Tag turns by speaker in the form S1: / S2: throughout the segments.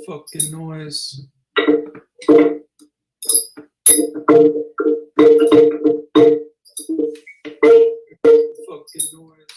S1: Fucking noise. Fucking noise.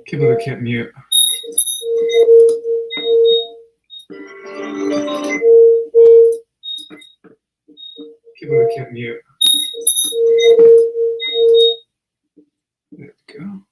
S1: People that can't mute. People that can't mute. There we go.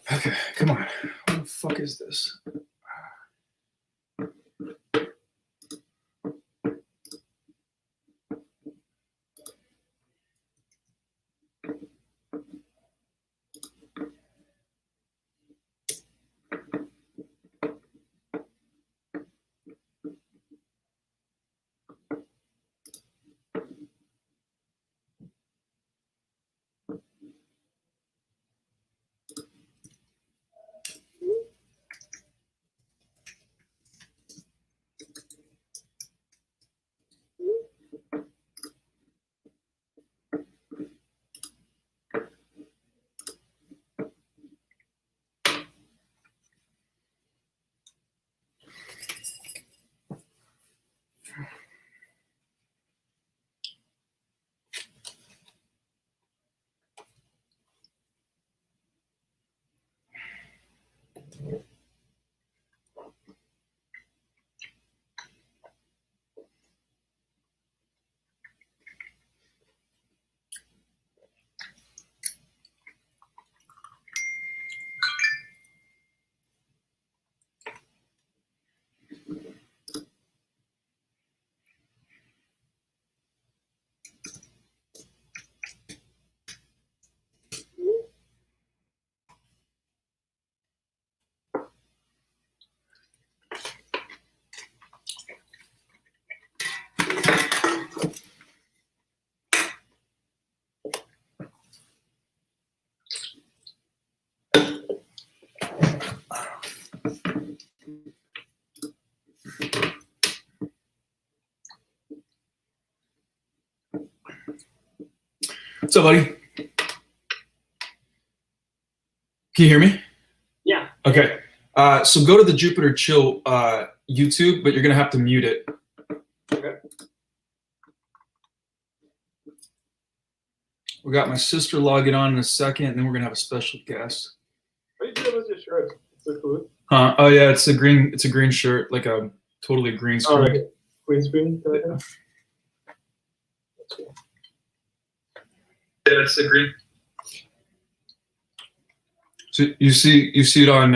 S1: Okay, come on. What the fuck is this? up, buddy? Can you hear me?
S2: Yeah.
S1: Okay. So go to the Jupiter Chill YouTube, but you're gonna have to mute it.
S2: Okay.
S1: We got my sister logging on in a second, and then we're gonna have a special guest.
S2: What are you doing with your shirt? It's so cool.
S1: Oh yeah, it's a green shirt, like a totally green screen.
S2: Oh, like a green screen.
S1: Yeah. Yeah, it's a green. So you see it on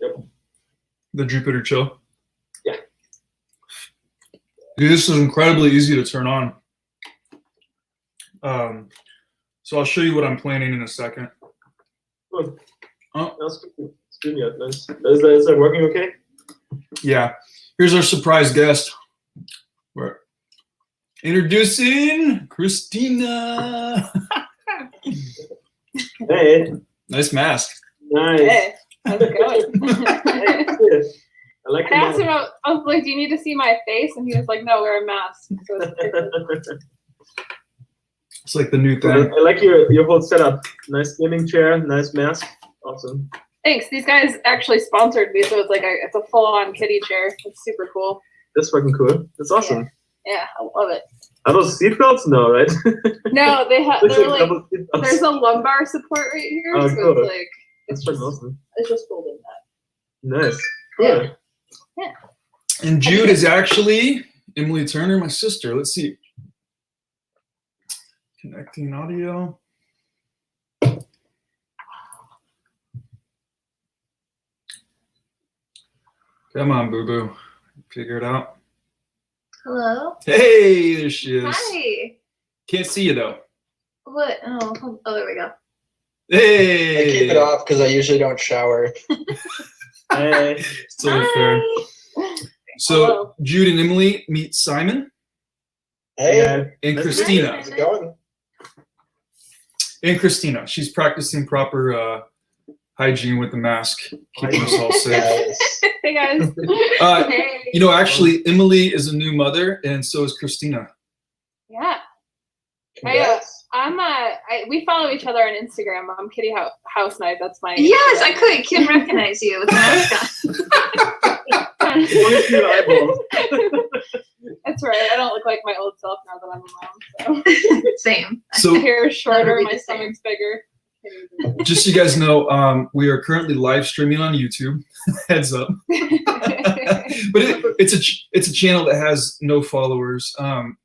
S2: Yep.
S1: the Jupiter Chill.
S2: Yeah.
S1: Dude, this is incredibly easy to turn on. So I'll show you what I'm planning in a second.
S2: Oh,
S1: Oh.
S2: that's cool. Screen yet. Nice. Is that working okay?
S1: Yeah. Here's our surprise guest. We're introducing Christina.
S2: Hey.
S1: Nice mask.
S2: Nice.
S3: Hey, how's it going?
S2: Hey, I like
S3: I asked him, I was like, do you need to see my face? And he was like, no, wear a mask. So it's
S1: It's like the new thing.
S2: I like your whole setup. Nice gaming chair, nice mask. Awesome.
S3: Thanks. These guys actually sponsored me, so it's like it's a full-on kiddie chair. It's super cool.
S2: That's fucking cool. That's awesome.
S3: Yeah, I love it.
S2: Are those seatbelts? No, right?
S3: No, they're like
S2: double seatbelts.
S3: there's a lumbar support right here,
S2: Oh,
S3: so
S2: cool.
S3: it's like
S2: That's
S3: it's
S2: fucking
S3: just
S2: awesome.
S3: it's just folding that.
S2: Nice.
S3: Yeah.
S2: Cool.
S1: And Jude is actually Emily Turner, my sister. Let's see. Connecting audio. Come on, Boo Boo. Figure it out.
S4: Hello.
S1: Hey, there she is.
S4: Hi.
S1: Can't see you though.
S4: What? Oh, there we go.
S1: Hey.
S5: I keep it off because I usually don't shower.
S2: Hey.
S1: It's totally fair. So
S3: Hello.
S1: Jude and Emily meet Simon
S5: Hey,
S2: Yeah.
S1: and
S2: Nice to
S1: Christina.
S5: how's it going?
S1: And Christina. She's practicing proper hygiene with the mask, keeping us all safe.
S5: Nice.
S3: Hey guys.
S4: Hey.
S1: You know, actually, Emily is a new mother, and so is Christina.
S3: Yeah.
S5: Congrats.
S3: We follow each other on Instagram. I'm Kitty House Knife. That's my
S4: Yes, I
S3: Instagram.
S4: couldn't recognize you with the mask on.
S2: Only two eyeballs.
S3: That's right. I don't look like my old self now that I'm a mom. So
S4: Same.
S1: So
S3: my hair is shorter,
S4: That'll be
S3: my
S4: the same.
S3: stomach's bigger.
S1: just so you guys know, we are currentently live streaming on YouTube. Heads up. But it's a channel that has no followers.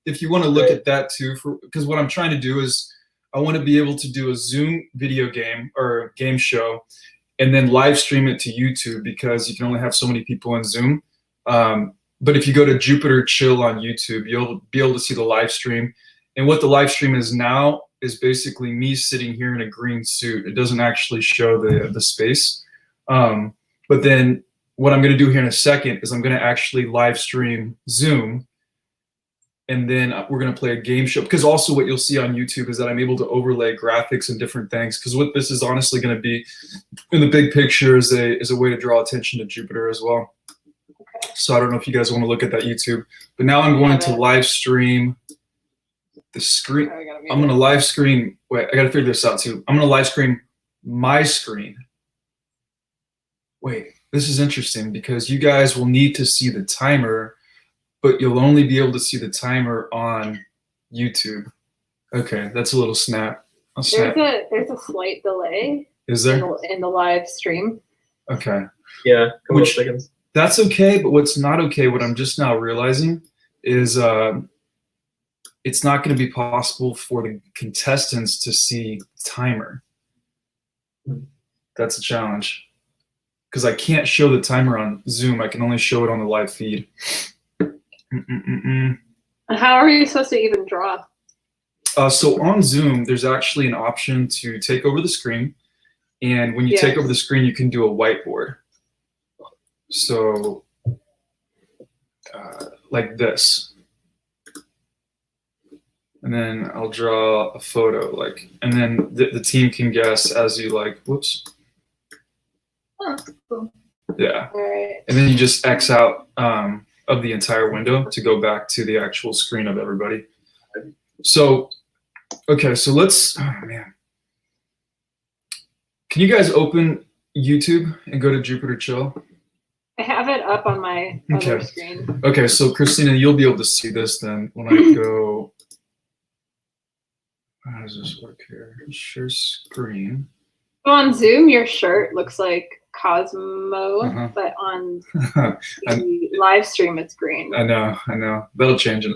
S1: If you want to look at that too, because what I'm trying to do is I want to be able to do a Zoom video game or game show, and then live stream it to YouTube because you can only have so many people in Zoom. But if you go to Jupiter Chill on YouTube, you'll be able to see the live stream. And what the live stream is now is basically me sitting here in a green suit. It doesn't actually show the space. But then what I'm going to do here in a second is I'm going to actually live stream Zoom, and then we're going to play a game show. Because also what you'll see on YouTube is that I'm able to overlay graphics and different things. Because what this is honestly going to be in the big picture is a way to draw attention to Jupiter as well. So I don't know if you guys want to look at that YouTube. But now I'm going to live stream the screen. I'm going to live stream. Wait, I got to figure this out too. I'm going to live stream my screen. Wait, this is interesting because you guys will need to see the timer, but you'll only be able to see the timer on YouTube. Okay, that's a little snap. I'll snap.
S3: There's a slight delay
S1: Is there?
S3: in the live stream.
S1: Okay.
S2: Yeah, couple of
S1: Which-
S2: seconds.
S1: That's okay, but what's not okay, what I'm just now realizing is it's not going to be possible for the contestants to see the timer. That's a challenge. Because I can't show the timer on Zoom. I can only show it on the live feed.
S3: And how are you supposed to even draw?
S1: So on Zoom, there's actually an option to take over the screen. And when you take over the screen, you can do a whiteboard. So like this. And then I'll draw a photo, and then the team can guess as you whoops.
S4: Oh, cool.
S1: Yeah.
S3: All right.
S1: And then you just X out of the entire window to go back to the actual screen of everybody. So, okay, so let's, oh man. Can you guys open YouTube and go to Jupiter Chill?
S3: I have it up on my other
S1: Okay.
S3: screen.
S1: Okay, so Christina, you'll be able to see this then when I go. How does this work here? Share screen.
S3: So on Zoom, your shirt looks like Cosmo,
S1: Uh-huh.
S3: but on
S1: I
S3: the live stream, it's green.
S1: know. That'll change it.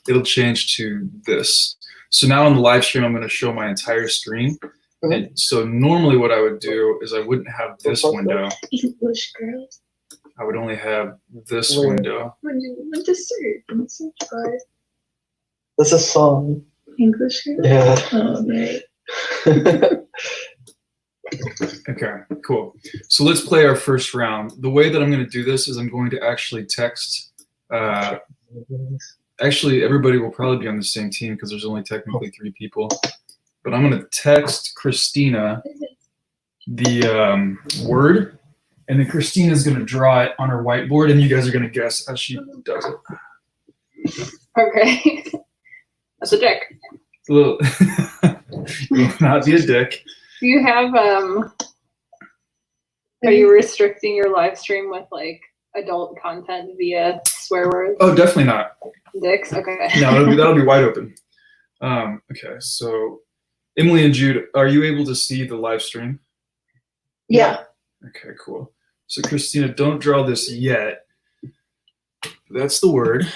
S1: It'll change to this. So now on the live stream, I'm going to show my entire screen. And so normally what I would do is I wouldn't have this window.
S4: English girls.
S1: I would only have this
S5: Where?
S1: window.
S4: When you went to search and search for
S5: That's a song.
S4: English girls.
S5: Yeah.
S4: Oh, right.
S1: Okay, cool. So let's play our first round. The way that I'm going to do this is I'm going to actually text. Actually, everybody will probably be on the same team because there's only technically 3 people. But I'm going to text Christina the word, and then Christina's going to draw it on her whiteboard, and you guys are going to guess as she does it.
S3: Okay. That's a dick.
S1: It's a little, you will not be a dick.
S3: Do you have, are you restricting your live stream with like adult content via swear words?
S1: Oh, definitely not.
S3: Dicks? Okay.
S1: No, that'll be wide open. Okay, so Emily and Jude, are you able to see the live stream?
S4: Yeah.
S1: Okay, cool. So Christina, don't draw this yet. That's the word.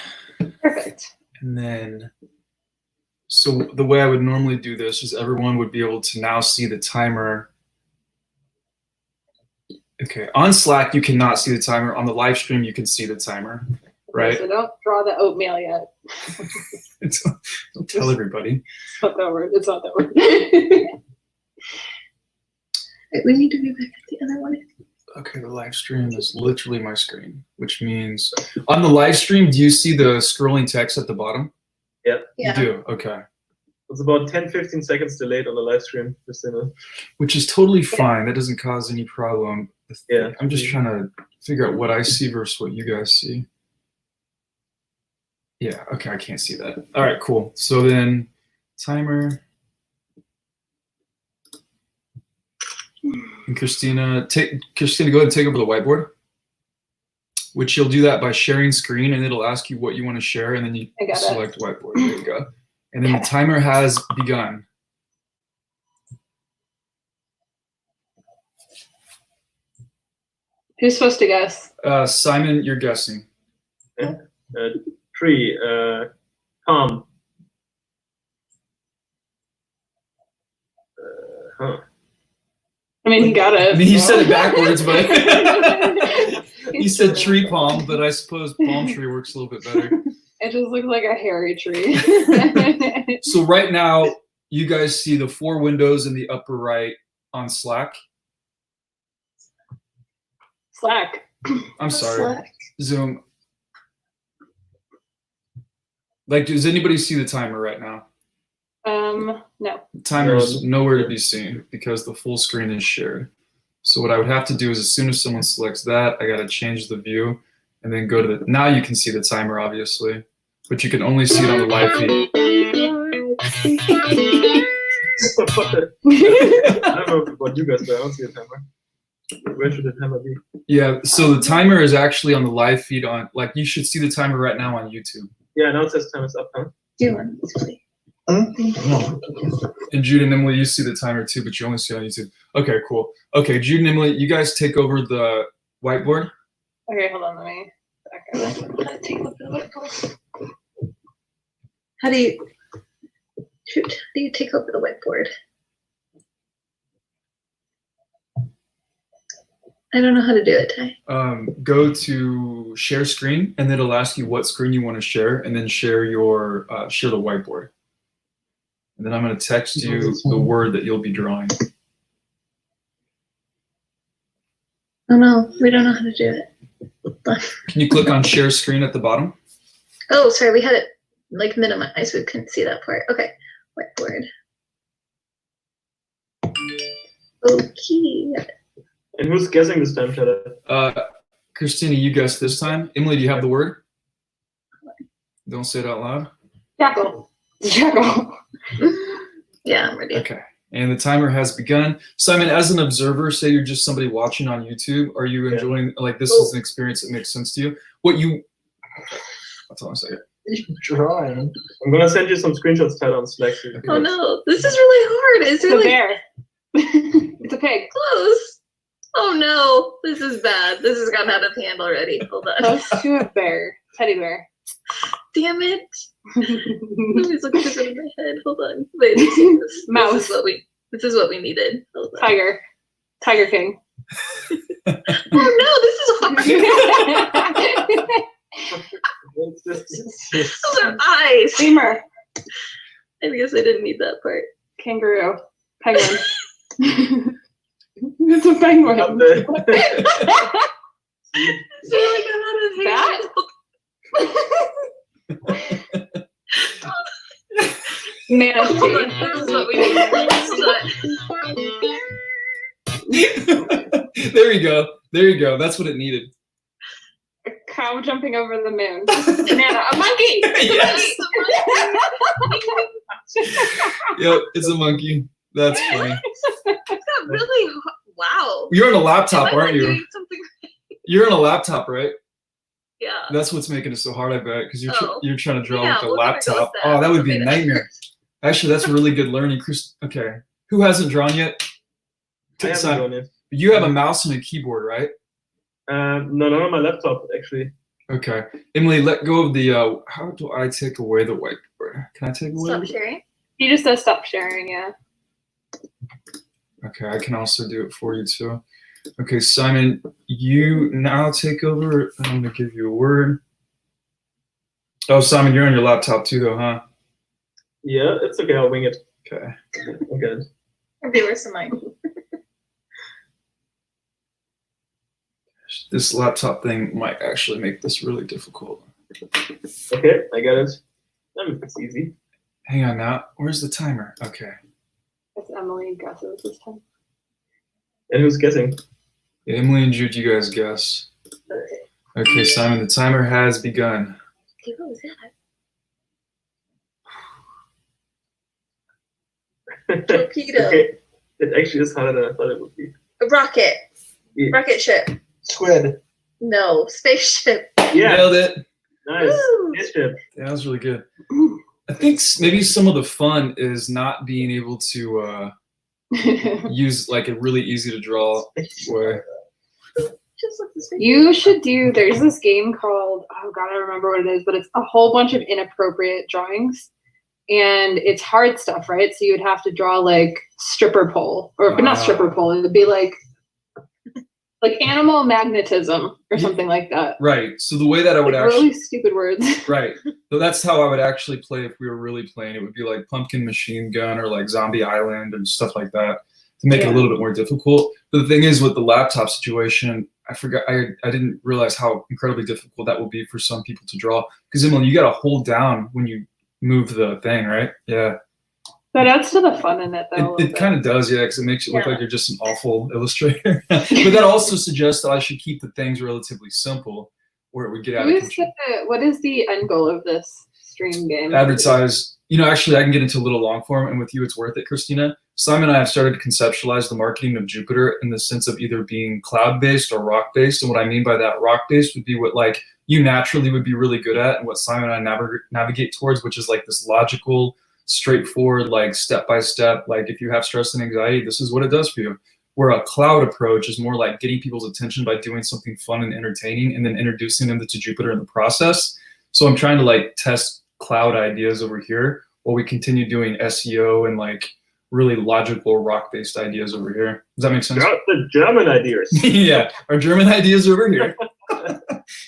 S3: Perfect.
S1: And then, so the way I would normally do this is everyone would be able to now see the timer. Okay, on Slack, you cannot see the timer. On the live stream, you can see the timer, right?
S3: So don't draw the oatmeal yet.
S1: Don't tell everybody.
S3: It's not that word. It's not that word.
S4: Wait, we need to be back at the other one.
S1: Okay, the live stream is literally my screen, which means on the live stream, do you see the scrolling text at the bottom?
S2: Yeah.
S1: You do, okay.
S2: It's about 10-15 seconds delayed on the live stream, Christina.
S1: Which is totally fine. That doesn't cause any problem.
S2: Yeah.
S1: I'm just trying to figure out what I see versus what you guys see. Yeah, okay, I can't see that. All right, cool. So then timer. And Christina, go ahead and take over the whiteboard. Which you'll do that by sharing screen, and it'll ask you what you want to share, and then you
S3: I got it.
S1: select whiteboard. There you go. And then the timer has begun.
S3: Who's supposed to guess?
S1: Simon, you're guessing.
S2: 3, Tom.
S3: I mean, he got it.
S1: I mean, he said it backwards, but he said tree palm, but I suppose palm tree works a little bit better.
S3: It just looks like a hairy tree.
S1: So right now, you guys see the 4 windows in the upper right on Slack.
S3: Slack.
S1: I'm sorry, Zoom. Like, does anybody see the timer right now?
S3: No.
S1: The timer's nowhere to be seen because the full screen is shared. So what I would have to do is as soon as someone selects that, I got to change the view and then go to the, now you can see the timer obviously, but you can only see it on the live feed.
S2: I don't know about you guys, but I don't see a timer. Where should the timer be?
S1: Yeah, so the timer is actually on the live feed on, like you should see the timer right now on YouTube.
S2: Yeah, now it says time is up, huh?
S4: Do you want this way?
S1: And Jude and Emily, you see the timer too, but you only see it on YouTube. Okay, cool. Okay, Jude and Emily, you guys take over the whiteboard.
S3: Okay, hold on, let me.
S4: How do you take over the whiteboard? I don't know how to do it, Ty.
S1: Go to share screen, and then it'll ask you what screen you want to share, and then share your share the whiteboard. And then I'm going to text you the word that you'll be drawing.
S4: Oh no, we don't know how to do it.
S1: Can you click on share screen at the bottom?
S4: Oh, sorry, we had it like minimized. We couldn't see that part. Okay, whiteboard. Okay.
S2: And who's guessing this time, Shada?
S1: Christina, you guessed this time. Emily, do you have the word? Don't say it out loud.
S3: Jackal. Juggle.
S4: Yeah, I'm ready.
S1: Okay. And the timer has begun. Simon, as an observer, say you're just somebody watching on YouTube, are you enjoying, like, this is an experience that makes sense to you? Okay. That's all I'm saying.
S5: You're drawing.
S2: I'm gonna send you some screenshots, Tyler, on Slack. So you can-
S4: Oh no, this is really hard. Is
S3: It's
S4: it
S3: a
S4: like
S3: bear. It's a pig.
S4: close? Oh no, this is bad. This has gotten out of hand already. Hold on.
S3: Close to a bear. Teddy bear.
S4: Damn it. Always looking for it in my head. Hold on. Wait, this
S3: Mouse.
S4: This is what we needed. Hold on.
S3: Tiger. Tiger King.
S4: Oh no, this is hard. Those are eyes.
S3: Lemur.
S4: I guess I didn't need that part.
S3: Kangaroo. Penguin. It's a penguin.
S2: Up there.
S4: It's really got out of hand.
S3: Manatee.
S4: Hold on, this is what we need.
S1: There you go. There you go. That's what it needed.
S3: A cow jumping over the moon. Banana. A monkey.
S1: Yes. Yep, it's a monkey. That's funny.
S4: That really, wow.
S1: You're on a laptop,
S4: Am I
S1: aren't
S4: not
S1: you?
S4: doing something?
S1: You're on a laptop, right?
S4: Yeah.
S1: That's what's making it so hard, I bet, because
S4: Oh.
S1: you're trying to draw
S4: Yeah,
S1: with a
S4: we'll never go
S1: laptop.
S4: with that.
S1: Oh, that would be a
S4: Okay,
S1: nightmare. Actually, that's really good learning. Chris, okay. Who hasn't drawn yet?
S2: I haven't
S1: Simon,
S2: drawn it.
S1: you have a mouse and a keyboard, right?
S2: No, not on my laptop, actually.
S1: Okay. Emily, let go of the, how do I take away the whiteboard? Can I take away?
S4: Stop sharing.
S3: He just says stop sharing, yeah.
S1: Okay, I can also do it for you too. Okay, Simon, you now take over. I'm gonna give you a word. Oh, Simon, you're on your laptop too, though, huh?
S2: Yeah, it's okay. I'll wing it.
S1: Okay.
S2: I'm good.
S4: Our viewers to mine.
S1: This laptop thing might actually make this really difficult.
S2: Okay, I got it. It's easy.
S1: Hang on now. Where's the timer? Okay.
S3: It's Emily guesses this time.
S2: And who's guessing?
S1: Yeah, Emily and Jude, you guys guess. Okay, Simon, the timer has begun.
S4: Okay, what was that? Torpedo.
S2: Okay. It actually is harder than I thought it would be.
S4: A rocket.
S2: Yeah.
S4: Rocket ship.
S5: Squid.
S4: No, spaceship.
S2: Yeah,
S1: Nailed it.
S2: nice.
S4: Woo.
S2: Spaceship.
S1: Yeah, that was really good. I think maybe some of the fun is not being able to use like a really easy to draw way.
S4: Just like the spaceship.
S3: You should do, there's this game called, oh god, I don't remember what it is, but it's a whole bunch of inappropriate drawings. And it's hard stuff, right? So you would have to draw like stripper pole, or but not stripper pole, it would be like animal magnetism or something like that.
S1: Right. So the way that I would
S3: Like
S1: actually
S3: really stupid words.
S1: right. So that's how I would actually play if we were really playing. It would be like Pumpkin Machine Gun or like Zombie Island and stuff like that to make it a little bit more difficult. But the thing is with the laptop situation, I forgot I didn't realize how incredibly difficult that will be for some people to draw. Because Emily, you gotta hold down when you move the thing, right? Yeah.
S3: That adds to the fun in it though.
S1: It kind of does, yeah, because it makes it look like you're just an awful illustrator. But that also suggests that I should keep the things relatively simple, where it would get out of control.
S3: What is the end goal of this stream game?
S1: Advertise. You know, actually, I can get into a little long form, and with you, it's worth it, Christina. Simon and I have started to conceptualize the marketing of Jupiter in the sense of either being cloud-based or rock-based. And what I mean by that rock-based would be what like you naturally would be really good at, and what Simon and I navigate towards, which is like this logical, straightforward, like step-by-step, like if you have stress and anxiety, this is what it does for you. Where a cloud approach is more like getting people's attention by doing something fun and entertaining and then introducing them to Jupiter in the process. So I'm trying to like test cloud ideas over here while we continue doing SEO and like really logical rock-based ideas over here. Does that make sense?
S2: Got the German ideas.
S1: Yeah, our German ideas over here.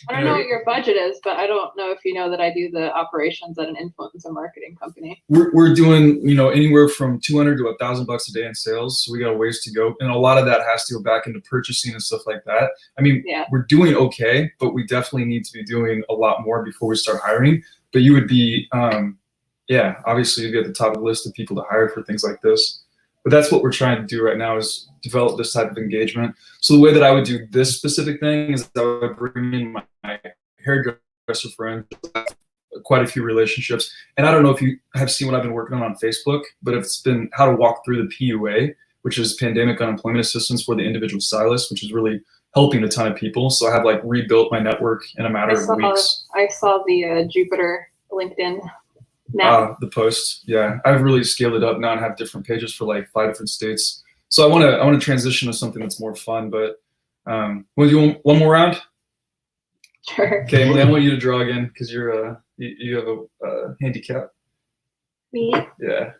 S3: I don't know what your budget is, but I don't know if you know that I do the operations at an influencer marketing company.
S1: We're doing, you know, anywhere from $200 to $1,000 a day in sales. So we got a ways to go. And a lot of that has to go back into purchasing and stuff like that. I mean, we're doing okay, but we definitely need to be doing a lot more before we start hiring. But you would be, yeah, obviously you'd be at the top of the list of people to hire for things like this. But that's what we're trying to do right now is develop this type of engagement. So the way that I would do this specific thing is I would bring in my hairdresser friend quite a few relationships. And I don't know if you have seen what I've been working on Facebook, but it's been how to walk through the PUA, which is Pandemic Unemployment Assistance for the Individual Stylist, which is really helping a ton of people. So I have like rebuilt my network in a matter of weeks.
S3: I saw the Jupiter LinkedIn map.
S1: The post, yeah, I've really scaled it up now and have different pages for like 5 different states. So I want to transition to something that's more fun. But will you want one more round?
S3: Sure.
S1: Okay, Emily, I want you to draw again because you're you have a handicap.
S4: Me?
S1: Yeah.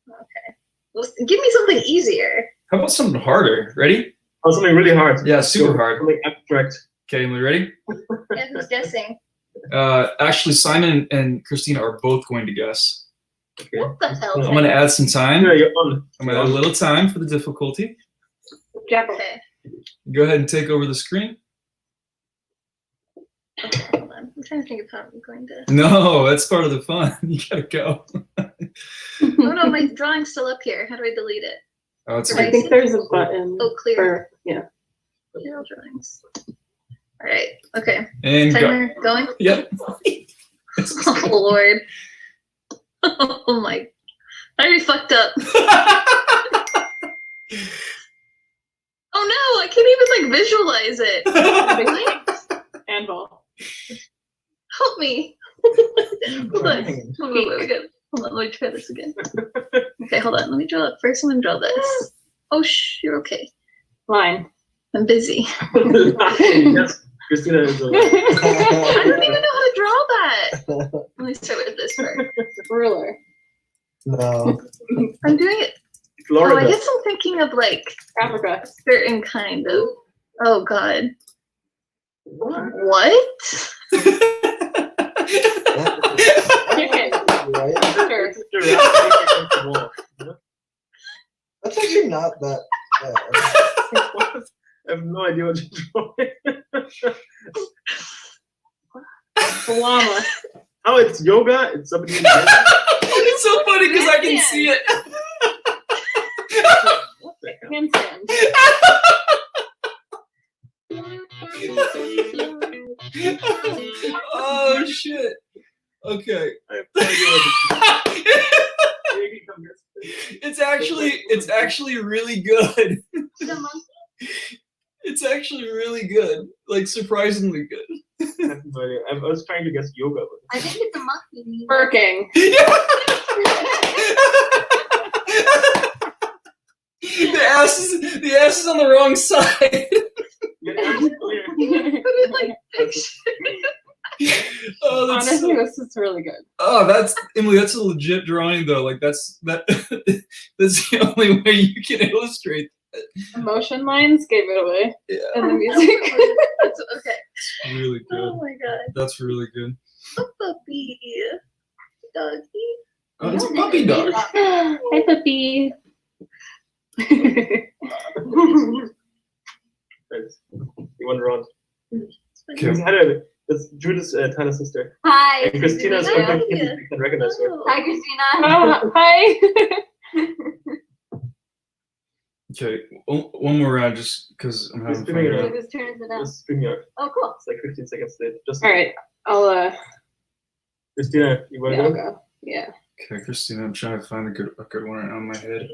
S4: Okay. Well, give me something easier.
S1: How about something harder? Ready?
S2: Oh, something really hard.
S1: Yeah, super hard.
S2: Something abstract.
S1: Okay, Emily, ready?
S4: Yeah, who's guessing?
S1: Actually, Simon and Christina are both going to guess.
S2: Okay.
S4: What the hell?
S1: I'm going to add some time.
S2: Yeah, you're on.
S1: I'm going to add a little time for the difficulty.
S3: Jackal.
S4: Okay.
S1: Go ahead and take over the screen.
S4: Okay, hold on. I'm trying to think of how I'm going to.
S1: No, that's part of the fun. You gotta go.
S4: Oh no, my drawing's still up here. How do I delete it?
S1: Oh, it's
S3: I think there's a button.
S4: Oh, clear.
S3: For, yeah.
S4: Clear all drawings. All right. Okay.
S1: and go.
S4: Timer going.
S1: Yep.
S4: Oh Lord. Oh my. I already fucked up. Oh no, I can't even like visualize it. What?
S3: Anvil.
S4: Help me. Hold on.
S5: Fine.
S4: Wait. Hold on, let me try this again. Okay, hold on. Let me draw. First, I'm gonna draw this. Oh, you're okay.
S3: Line.
S4: I'm busy.
S2: Yes, Christina is.
S4: I don't even know how to draw that. Let me start with this part.
S3: Ruler.
S5: No.
S4: I'm doing it. Oh, I
S2: Florida.
S4: guess I'm thinking of like
S3: Africa.
S4: certain kind of. Oh God. What?
S3: Chicken.
S5: Right?
S3: Sure.
S5: That's actually not that bad.
S2: I have no idea what you're drawing.
S3: Llama.
S2: Oh, it's yoga. It's something.
S1: It's so funny because I can see it.
S2: What the hell?
S3: Handstand.
S1: Oh shit. Okay.
S2: I have no idea what
S1: It's actually really good.
S4: The monkey?
S1: It's actually really good. Like surprisingly good.
S2: I have no idea. I was trying to guess yoga. But
S4: I think it's a monkey.
S3: Birking.
S1: The ass is on the wrong side.
S2: yeah, that's clear.
S4: Put it like picture.
S1: Oh, that's
S3: Honestly,
S1: so,
S3: this is really good.
S1: oh, that's Emily. That's a legit drawing, though. Like that's that's the only way you can illustrate.
S3: Emotion lines gave it away.
S1: Yeah,
S3: And the music.
S4: That's okay.
S1: it's really good.
S4: Oh my God.
S1: That's really good.
S4: A puppy. Doggy.
S1: Oh, it's a puppy dog.
S3: Hi, puppy.
S2: Thanks. You won round.
S1: Okay.
S2: That's Judith's Tana's sister.
S6: Hi.
S2: And Christina's
S4: Hi.
S2: contact, you can recognize her.
S4: Oh.
S6: Hi, Christina.
S3: Oh, hi.
S1: Okay, one more round, just because I'm having fun.
S2: Spinning
S1: here.
S2: around.
S6: Whose turn is it now?
S2: Just StreamYard.
S6: Oh, cool.
S2: It's like 15 seconds late. Just
S3: All right. I'll
S2: Christina, you want
S3: yeah,
S2: to
S3: I'll
S2: go?
S3: go. Yeah.
S1: Okay, Christina, I'm trying to find a good one right now in my head.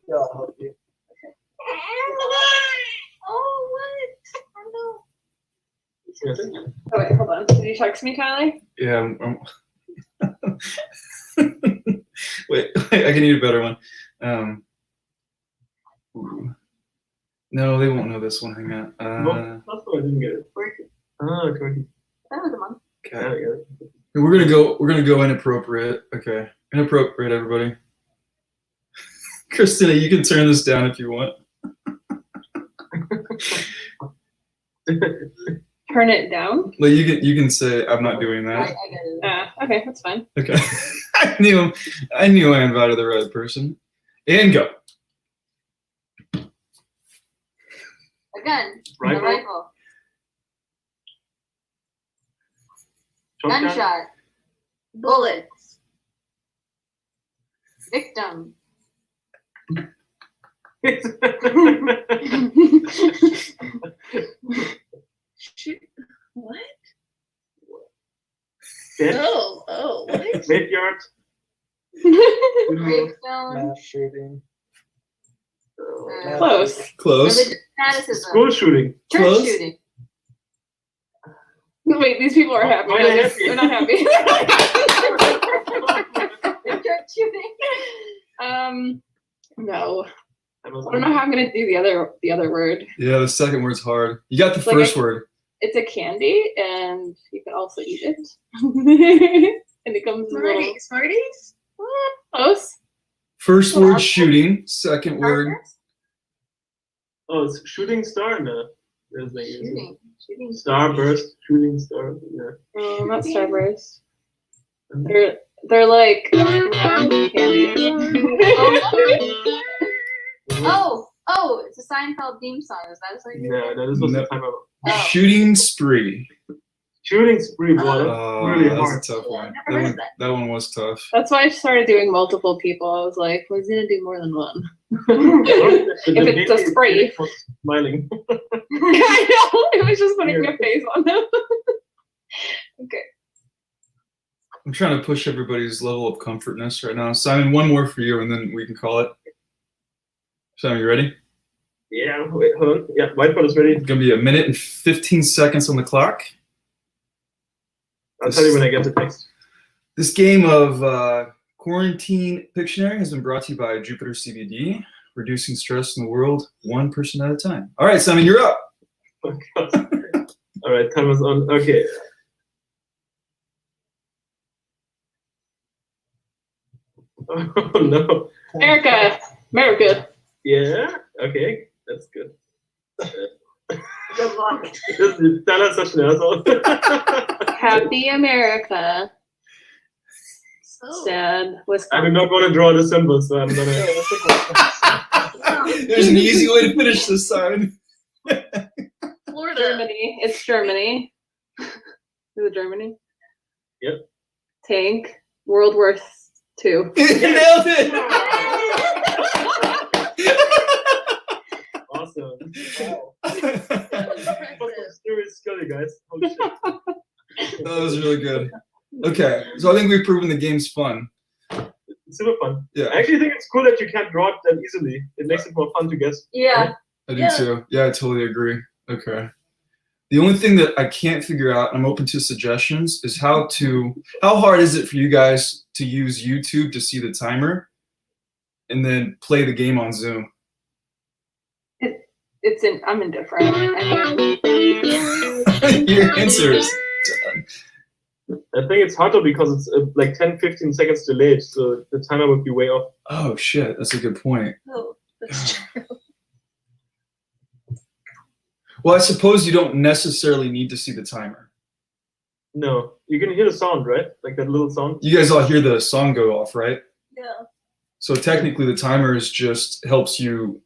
S5: Yeah, I'll help you.
S4: Oh, what? Oh no.
S2: Yes.
S3: Oh wait, hold on. Did you text me, Tyler?
S1: Yeah, wait, I can need a better one. Ooh. No, they won't know this one. Hang on.
S2: No, that's why I didn't get it.
S6: Working.
S2: Ah, okay.
S6: That was a month.
S2: Yeah,
S1: Okay.
S2: I get it.
S1: We're gonna go inappropriate. Okay, inappropriate, everybody. Christina, you can turn this down if you want.
S3: Turn it down.
S1: Like you can say I'm not doing
S6: I
S1: that.
S6: get it.
S3: Okay, that's fine.
S1: Okay. I knew I invited the right person. And go.
S6: A gun.
S2: Rifle?
S6: A rifle.
S2: Shotgun?
S6: Gunshot. Bullets. Victim.
S4: Shoot. What?
S2: Dead?
S4: Oh.
S2: Graveyard.
S6: Gravestone.
S5: Mass shooting.
S3: Close.
S1: Close.
S6: Religious fanaticism.
S2: School shooting.
S6: Church
S1: Close.
S6: shooting.
S3: Wait, these people are happy.
S2: Why are they happy?
S3: They're not happy.
S6: Church shooting.
S3: No.
S2: That was
S3: I don't know how I'm gonna do the other word.
S1: Yeah, the second word's hard. You got the
S3: Like
S1: first
S3: I-
S1: word.
S3: It's a candy, and you can also eat it. And it comes in little
S4: Smarties. Smarties?
S3: close.
S1: First word shooting. Second word.
S6: Starburst?
S2: Oh, it's shooting star? No. There's like
S6: Shooting. Shooting.
S2: Starburst, shooting star. Yeah.
S3: Oh, not Starburst. They're like candy.
S6: Oh, it's a Seinfeld theme song. Is that something?
S2: No, no, this was
S1: No.
S2: the time of
S6: Oh.
S1: Shooting spree.
S2: shooting spree, bro. That's
S1: Oh,
S2: really
S1: that
S2: hard.
S1: was a tough one.
S6: Never heard of
S1: That one was tough.
S3: That's why I started doing multiple people. I was like, well, he's gonna do more than one.
S2: If
S3: it's a spree.
S2: Smiling.
S3: I know. It was just putting a face on them. Okay.
S1: I'm trying to push everybody's level of comfortness right now. Simon, one more for you, and then we can call it. Simon, you ready?
S2: Yeah, wait, hold on. Yeah, whiteboard is ready.
S1: It's gonna be a minute and 15 seconds on the clock.
S2: I'll tell you when I get the text.
S1: This game of quarantine Pictionary has been brought to you by Jupiter CBD, reducing stress in the world one person at a time. All right, Simon, you're up.
S2: Oh, God. All right, timer's on. Okay. Oh no.
S3: America.
S2: Yeah. Okay, that's good.
S6: Good luck.
S2: Tyler's such an asshole.
S3: Happy America.
S4: So,
S3: Sad
S2: I do
S3: Wisconsin.
S2: not want to draw the symbol, so I'm gonna.
S1: There's an easy way to finish this, Simon.
S4: Florida.
S3: Germany. It's Germany. Is it Germany?
S2: Yep.
S3: Tank. World War II.
S1: You nailed it.
S2: Awesome.
S5: Wow.
S2: Serious skill, guys. Holy shit.
S1: That was really good. Okay, so I think we've proven the game's fun.
S2: It's super fun.
S1: Yeah,
S2: I actually think it's cool that you can't draw it that easily. It makes it more fun to guess.
S6: Yeah.
S1: I do
S4: Yeah.
S1: too. Yeah, I totally agree. Okay. The only thing that I can't figure out, and I'm open to suggestions, is how hard is it for you guys to use YouTube to see the timer and then play the game on Zoom?
S3: I'm indifferent. I mean,
S1: Your answers.
S2: I think it's harder because it's like 10-15 seconds delayed, so the timer would be way off.
S1: Oh shit, that's a good point.
S4: Oh, that's true.
S1: Well, I suppose you don't necessarily need to see the timer.
S2: No, you can hear the sound, right? Like that little sound.
S1: You guys all hear the song go off, right?
S4: Yeah.
S1: So technically the timer is just helps you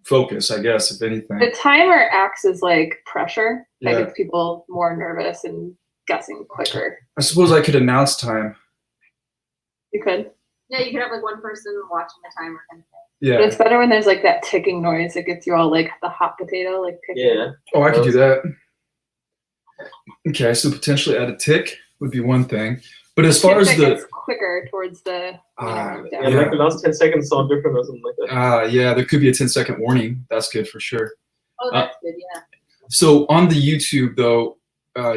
S1: focus, I guess, if anything.
S3: the timer acts as like pressure that
S1: Yeah.
S3: gets people more nervous and guessing quicker.
S1: I suppose I could announce time.
S3: You could.
S6: Yeah, you could have like one person watching the timer kind of thing.
S3: But
S1: Yeah.
S3: it's better when there's like that ticking noise that gets you all like the hot potato, like ticking.
S2: Yeah.
S1: Oh, I could do that. Okay, so potentially add a tick would be one thing. But as far as
S3: It
S1: the
S3: gets quicker towards the
S1: Ah,
S3: down.
S2: Yeah, like the last 10 seconds sound different or something like that.
S1: yeah, there could be a 10-second warning. That's good for sure.
S6: Oh, that's good. Yeah.
S1: So on the YouTube though,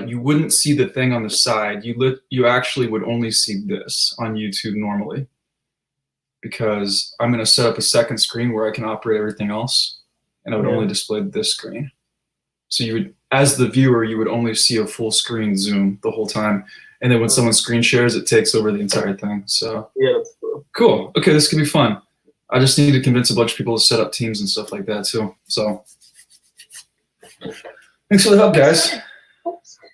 S1: you wouldn't see the thing on the side. You actually would only see this on YouTube normally, because I'm going to set up a second screen where I can operate everything else, and I would
S2: Yeah.
S1: only display this screen. So you would, as the viewer, you would only see a full screen zoom the whole time, and then when someone screen shares, it takes over the entire thing. So
S2: Yeah, that's cool.
S1: cool. Okay, this could be fun. I just need to convince a bunch of people to set up teams and stuff like that too. So thanks for the help, guys.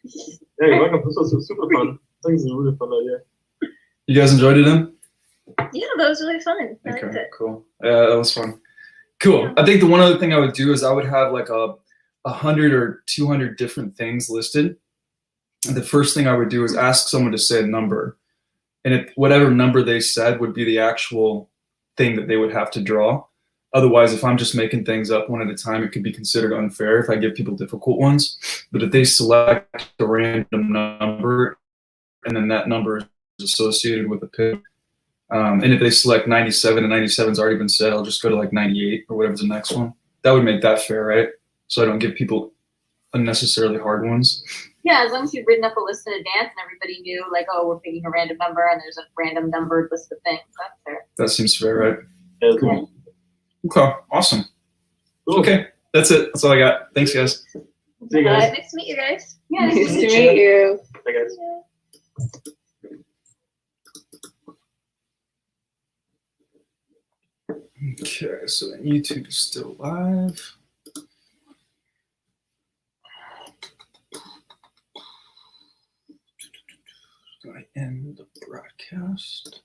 S2: Yeah, you're welcome. This was super fun. I think this is a really fun idea.
S1: You guys enjoyed it, then?
S4: Yeah, that was really fun. I liked
S1: Okay,
S4: it.
S1: cool. Yeah, that was fun. Cool. I think the one other thing I would do is I would have like 100 or 200 different things listed. And the first thing I would do is ask someone to say a number, and whatever number they said would be the actual thing that they would have to draw. Otherwise, if I'm just making things up one at a time, it could be considered unfair if I give people difficult ones. But if they select a random number and then that number is associated with the pick. And if they select 97 and 97's already been said, I'll just go to like 98 or whatever's the next one. That would make that fair, right? So I don't give people unnecessarily hard ones.
S6: Yeah, as long as you've written up a list in advance and everybody knew, like, oh, we're picking a random number and there's a random numbered list of things. That's fair.
S1: That seems fair, right?
S2: Yeah,
S1: Cool. Okay, awesome.
S2: Cool.
S1: Okay, that's it. That's all I got. Thanks, guys.
S2: See you guys.
S4: Nice to meet you guys.
S6: Yeah,
S3: Nice to meet you.
S2: Bye, guys.
S1: Okay, so then YouTube is still live. I end the broadcast.